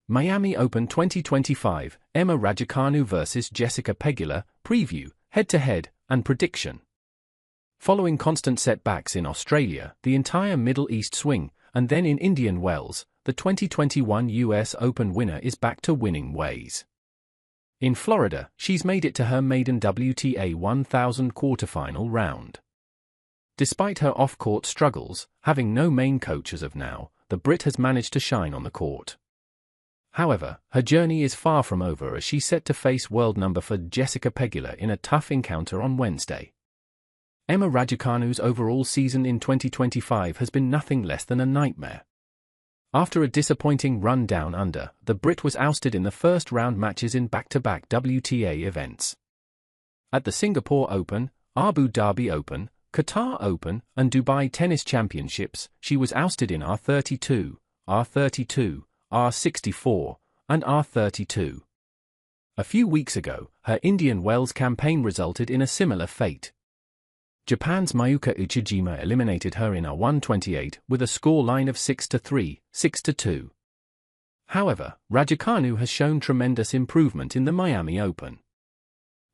Miami Open 2025, Emma Raducanu vs Jessica Pegula, preview, head-to-head, and prediction. Following constant setbacks in Australia, the entire Middle East swing, and then in Indian Wells, the 2021 US Open winner is back to winning ways. In Florida, she's made it to her maiden WTA 1000 quarterfinal round. Despite her off-court struggles, having no main coach as of now, the Brit has managed to shine on the court. However, her journey is far from over as she's set to face world number 4 Jessica Pegula in a tough encounter on Wednesday. Emma Raducanu's overall season in 2025 has been nothing less than a nightmare. After a disappointing run down under, the Brit was ousted in the first round matches in back-to-back WTA events. At the Singapore Open, Abu Dhabi Open, Qatar Open, and Dubai Tennis Championships, she was ousted in R32, R32, R64, and R32. A few weeks ago, her Indian Wells campaign resulted in a similar fate. Japan's Mayuka Uchijima eliminated her in R128 with a scoreline of 6-3, 6-2. However, Raducanu has shown tremendous improvement in the Miami Open.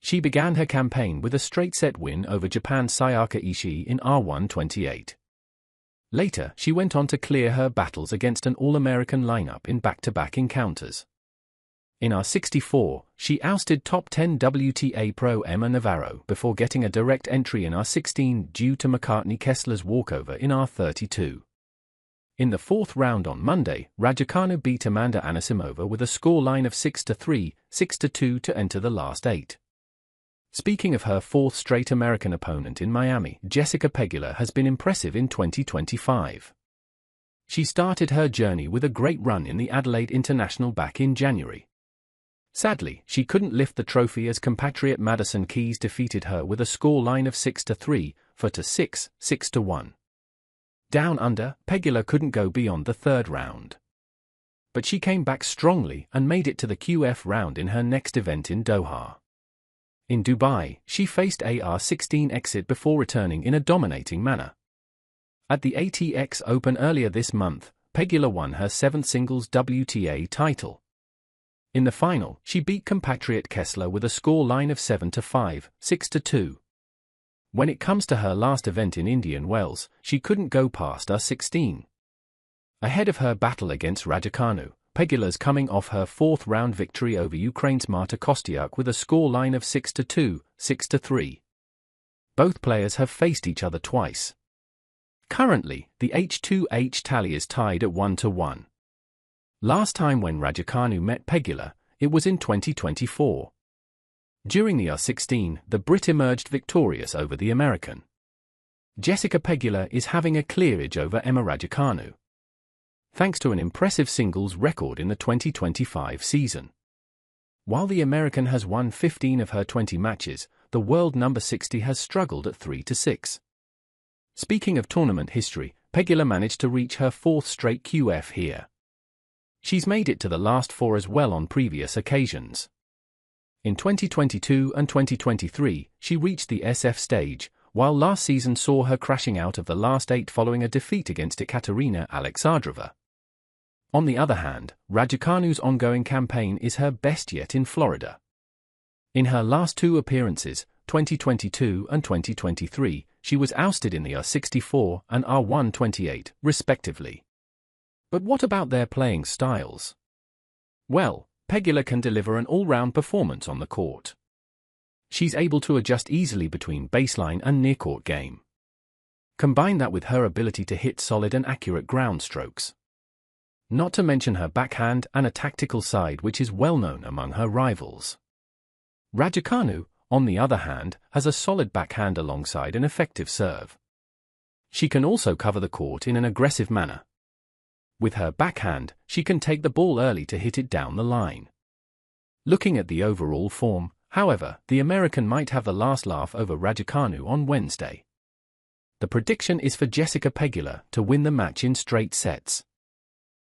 She began her campaign with a straight-set win over Japan's Sayaka Ishii in R128. Later, she went on to clear her battles against an All-American lineup in back-to-back encounters. In R64, she ousted top 10 WTA pro Emma Navarro before getting a direct entry in R16 due to McCartney Kessler's walkover in R32. In the fourth round on Monday, Raducanu beat Amanda Anisimova with a scoreline of 6-3, 6-2 to enter the last 8. Speaking of her fourth straight American opponent in Miami, Jessica Pegula has been impressive in 2025. She started her journey with a great run in the Adelaide International back in January. Sadly, she couldn't lift the trophy as compatriot Madison Keys defeated her with a scoreline of 6-3, 4-6, 6-1. Down under, Pegula couldn't go beyond the third round. But she came back strongly and made it to the QF round in her next event in Doha. In Dubai, she faced a R16 exit before returning in a dominating manner. At the ATX Open earlier this month, Pegula won her 7th singles WTA title. In the final, she beat compatriot Kessler with a scoreline of 7-5, 6-2. When it comes to her last event in Indian Wells, she couldn't go past R16. Ahead of her battle against Raducanu, Pegula's coming off her fourth-round victory over Ukraine's Marta Kostyuk with a scoreline of 6-2, 6-3. Both players have faced each other twice. Currently, the H2H tally is tied at 1-1. Last time when Raducanu met Pegula, it was in 2024. During the R16, the Brit emerged victorious over the American. Jessica Pegula is having a clear edge over Emma Raducanu, thanks to an impressive singles record in the 2025 season. While the American has won 15 of her 20 matches, the world number 60 has struggled at 3-6. Speaking of tournament history, Pegula managed to reach her fourth straight QF here. She's made it to the last 4 as well on previous occasions. In 2022 and 2023, she reached the SF stage, while last season saw her crashing out of the last 8 following a defeat against Ekaterina Alexandrova. On the other hand, Raducanu's ongoing campaign is her best yet in Florida. In her last 2 appearances, 2022 and 2023, she was ousted in the R64 and R128, respectively. But what about their playing styles? Well, Pegula can deliver an all-round performance on the court. She's able to adjust easily between baseline and near-court game. Combine that with her ability to hit solid and accurate ground strokes. Not to mention her backhand and a tactical side which is well known among her rivals. Raducanu, on the other hand, has a solid backhand alongside an effective serve. She can also cover the court in an aggressive manner. With her backhand, she can take the ball early to hit it down the line. Looking at the overall form, however, the American might have the last laugh over Raducanu on Wednesday. The prediction is for Jessica Pegula to win the match in straight sets.